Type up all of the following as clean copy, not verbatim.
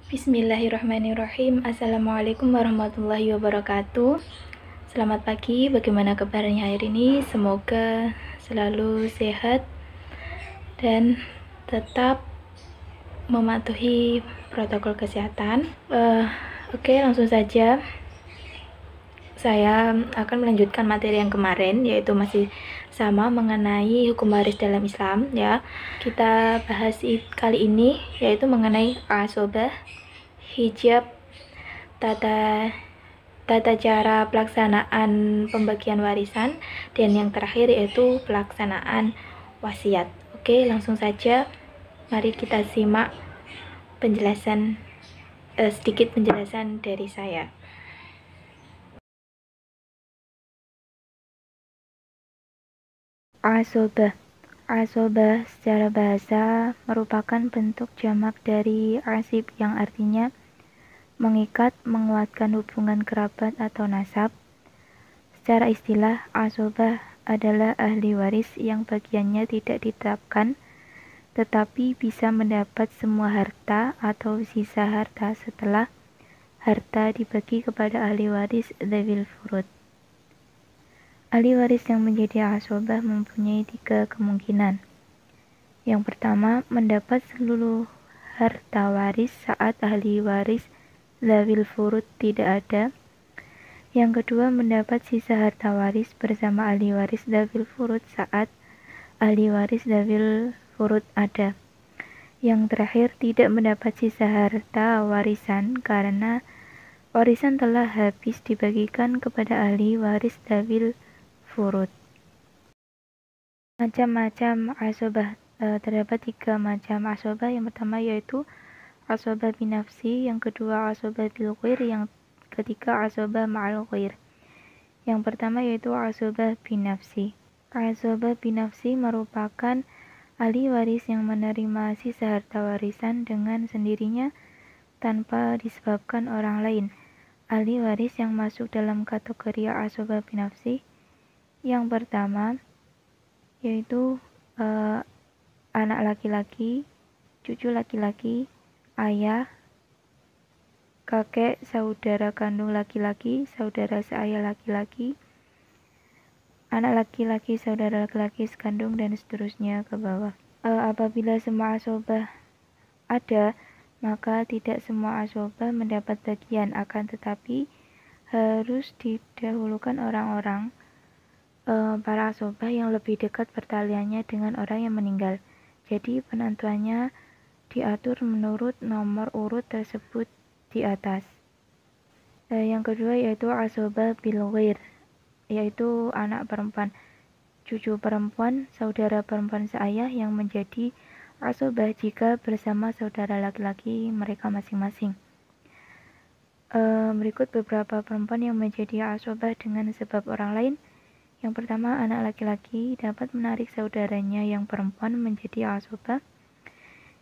Bismillahirrahmanirrahim. Assalamualaikum warahmatullahi wabarakatuh. Selamat pagi, bagaimana kabarnya hari ini? Semoga selalu sehat dan tetap mematuhi protokol kesehatan. Oke, langsung saja. Saya akan melanjutkan materi yang kemarin, yaitu masih sama mengenai hukum waris dalam Islam ya. Kita bahas kali ini yaitu mengenai asobah, hijab, tata cara pelaksanaan pembagian warisan, dan yang terakhir yaitu pelaksanaan wasiat. Oke, langsung saja mari kita simak penjelasan sedikit penjelasan dari saya. Asobah secara bahasa merupakan bentuk jamak dari asib yang artinya mengikat, menguatkan hubungan kerabat atau nasab. Secara istilah, asobah adalah ahli waris yang bagiannya tidak ditetapkan, tetapi bisa mendapat semua harta atau sisa harta setelah harta dibagi kepada ahli waris dzawil furud. Ahli waris yang menjadi asobah mempunyai 3 kemungkinan. Yang pertama, mendapat seluruh harta waris saat ahli waris dzawil furud tidak ada. Yang kedua, mendapat sisa harta waris bersama ahli waris dzawil furud saat ahli waris dzawil furud ada. Yang terakhir, tidak mendapat sisa harta warisan karena warisan telah habis dibagikan kepada ahli waris dzawil furud. Macam-macam asobah, terdapat 3 macam asobah. Yang pertama yaitu asobah binafsi, yang kedua asobah bil ghair, yang ketiga asobah ma'al ghair. Yang pertama yaitu asobah binafsi. Asobah binafsi merupakan ahli waris yang menerima sisa harta warisan dengan sendirinya tanpa disebabkan orang lain. Ahli waris yang masuk dalam kategori asobah binafsi yang pertama yaitu anak laki-laki, cucu laki-laki, ayah, kakek, saudara kandung laki-laki, saudara seayah laki-laki, anak laki-laki, saudara laki-laki sekandung, dan seterusnya ke bawah. Apabila semua asobah ada, maka tidak semua asobah mendapat bagian, akan tetapi harus didahulukan orang-orang para asobah yang lebih dekat pertaliannya dengan orang yang meninggal. Jadi penentuannya diatur menurut nomor urut tersebut di atas. Yang kedua yaitu asobah bil ghair, yaitu anak perempuan, cucu perempuan, saudara perempuan seayah yang menjadi asobah jika bersama saudara laki-laki mereka masing-masing. Berikut beberapa perempuan yang menjadi asobah dengan sebab orang lain. Yang pertama, anak laki-laki dapat menarik saudaranya yang perempuan menjadi asobah.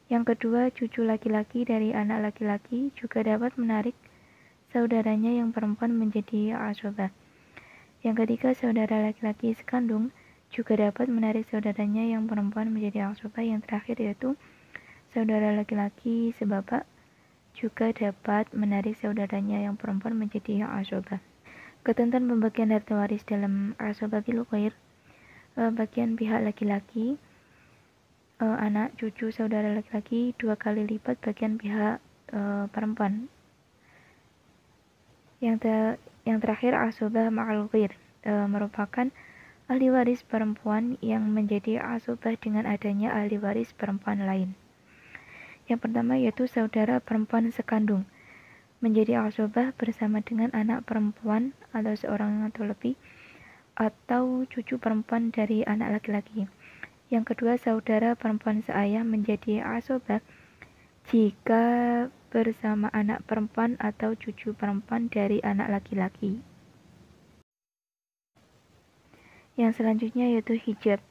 Yang kedua, cucu laki-laki dari anak laki-laki juga dapat menarik saudaranya yang perempuan menjadi asobah. Yang ketiga, saudara laki-laki sekandung juga dapat menarik saudaranya yang perempuan menjadi asobah. Yang terakhir yaitu saudara laki-laki sebapak juga dapat menarik saudaranya yang perempuan menjadi asobah. Ketentuan pembagian harta waris dalam asobah bil ghair, bagian pihak laki-laki, anak, cucu, saudara laki-laki 2 kali lipat bagian pihak perempuan. Yang terakhir asobah ma'al ghair, merupakan ahli waris perempuan yang menjadi asobah dengan adanya ahli waris perempuan lain. Yang pertama yaitu saudara perempuan sekandung menjadi asobah bersama dengan anak perempuan atau seorang atau lebih, atau cucu perempuan dari anak laki-laki. Yang kedua, saudara perempuan seayah menjadi asobah jika bersama anak perempuan atau cucu perempuan dari anak laki-laki. Yang selanjutnya yaitu hijab.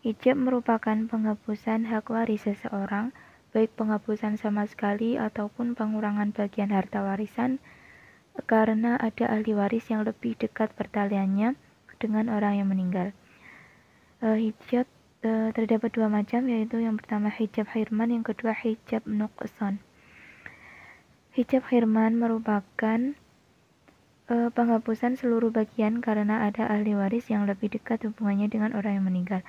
Hijab merupakan penghapusan hak waris seseorang, baik penghapusan sama sekali ataupun pengurangan bagian harta warisan karena ada ahli waris yang lebih dekat pertaliannya dengan orang yang meninggal. Hijab terdapat 2 macam, yaitu yang pertama hijab hirman, yang kedua hijab nuqsan. Hijab khirman merupakan penghapusan seluruh bagian karena ada ahli waris yang lebih dekat hubungannya dengan orang yang meninggal.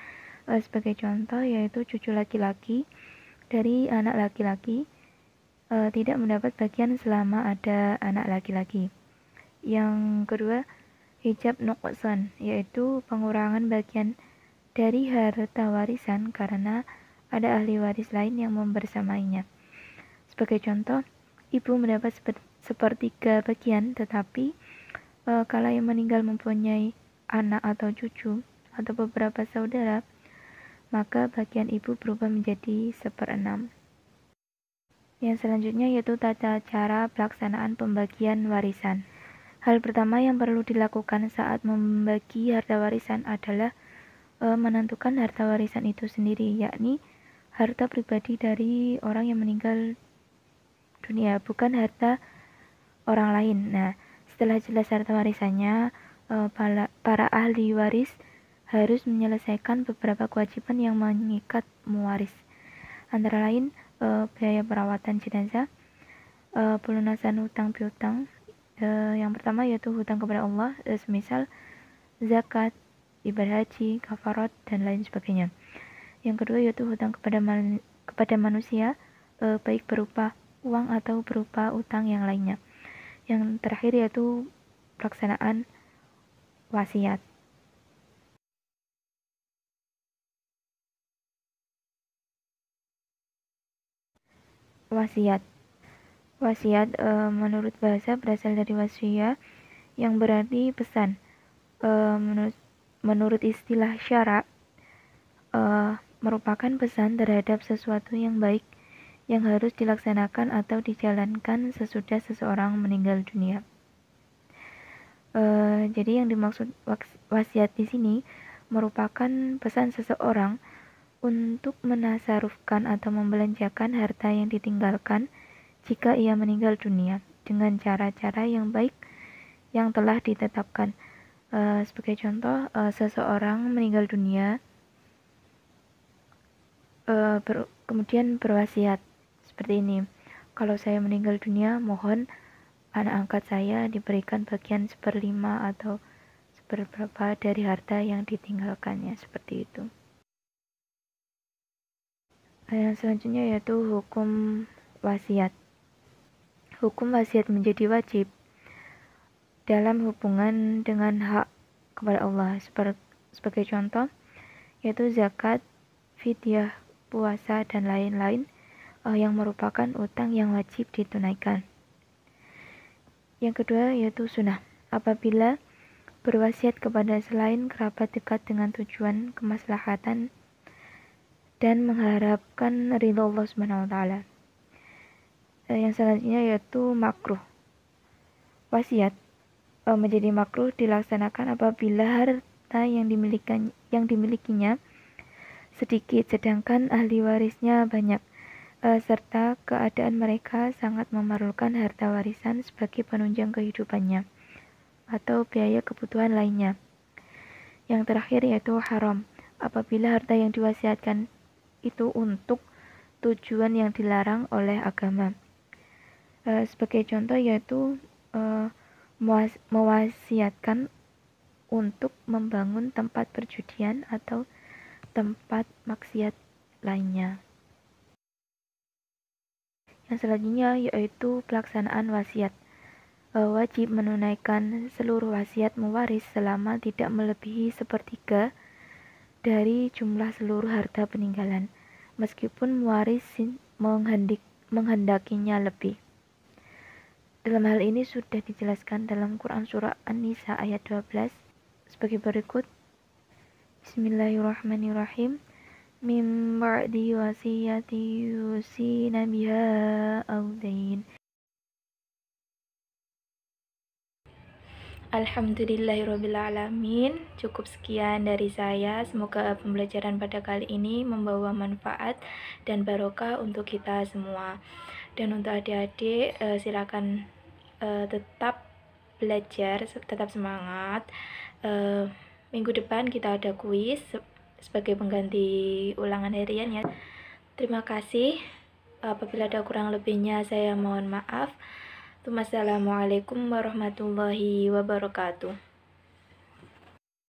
Sebagai contoh yaitu cucu laki-laki dari anak laki-laki tidak mendapat bagian selama ada anak laki-laki. Yang kedua, hijab nuqsan, yaitu pengurangan bagian dari harta warisan karena ada ahli waris lain yang membersamainya. Sebagai contoh, ibu mendapat sepertiga bagian, tetapi kalau yang meninggal mempunyai anak atau cucu atau beberapa saudara, maka bagian ibu berubah menjadi 1/6. Yang selanjutnya yaitu tata cara pelaksanaan pembagian warisan. Hal pertama yang perlu dilakukan saat membagi harta warisan adalah menentukan harta warisan itu sendiri, yakni harta pribadi dari orang yang meninggal dunia, bukan harta orang lain. Nah, setelah jelas harta warisannya, para ahli waris harus menyelesaikan beberapa kewajiban yang mengikat mewaris, antara lain biaya perawatan jenazah, pelunasan hutang piutang. Yang pertama yaitu hutang kepada Allah, semisal zakat, ibadah haji, kafarat, dan lain sebagainya. Yang kedua yaitu hutang kepada manusia, baik berupa uang atau berupa utang yang lainnya. Yang terakhir yaitu pelaksanaan wasiat. Wasiat menurut bahasa berasal dari wasiyah yang berarti pesan. Menurut istilah syara, merupakan pesan terhadap sesuatu yang baik yang harus dilaksanakan atau dijalankan sesudah seseorang meninggal dunia. Jadi yang dimaksud wasiat di sini merupakan pesan seseorang untuk menasarufkan atau membelanjakan harta yang ditinggalkan jika ia meninggal dunia dengan cara-cara yang baik yang telah ditetapkan. Sebagai contoh, seseorang meninggal dunia kemudian berwasiat seperti ini, kalau saya meninggal dunia, mohon anak angkat saya diberikan bagian 1/5 atau seberapa dari harta yang ditinggalkannya, seperti itu. Yang selanjutnya yaitu hukum wasiat. Hukum wasiat menjadi wajib dalam hubungan dengan hak kepada Allah. Sebagai contoh, yaitu zakat, fidyah, puasa, dan lain-lain yang merupakan utang yang wajib ditunaikan. Yang kedua yaitu sunnah. Apabila berwasiat kepada selain kerabat dekat dengan tujuan kemaslahatan dan mengharapkan ridho Allah Subhanahu wa taala. Yang selanjutnya yaitu makruh. Wasiat menjadi makruh dilaksanakan apabila harta yang dimilikinya sedikit sedangkan ahli warisnya banyak, serta keadaan mereka sangat memerlukan harta warisan sebagai penunjang kehidupannya atau biaya kebutuhan lainnya. Yang terakhir yaitu haram, apabila harta yang diwasiatkan itu untuk tujuan yang dilarang oleh agama. Sebagai contoh yaitu mewasiatkan untuk membangun tempat perjudian atau tempat maksiat lainnya. Yang selanjutnya yaitu pelaksanaan wasiat. Wajib menunaikan seluruh wasiat mewaris selama tidak melebihi 1/3 dari jumlah seluruh harta peninggalan, meskipun mewaris menghendakinya lebih. Dalam hal ini sudah dijelaskan dalam Quran surah An-Nisa ayat 12 sebagai berikut. Bismillahirrahmanirrahim. Min ba'di wasiyati yusina biha aw dain. Alhamdulillahirrabbilalamin. Cukup sekian dari saya. Semoga pembelajaran pada kali ini membawa manfaat dan barokah untuk kita semua. Dan untuk adik-adik silakan tetap belajar, tetap semangat. Minggu depan kita ada kuis sebagai pengganti ulangan harian ya. Terima kasih. Apabila ada kurang lebihnya, saya mohon maaf. Wassalamualaikum warahmatullahi wabarakatuh.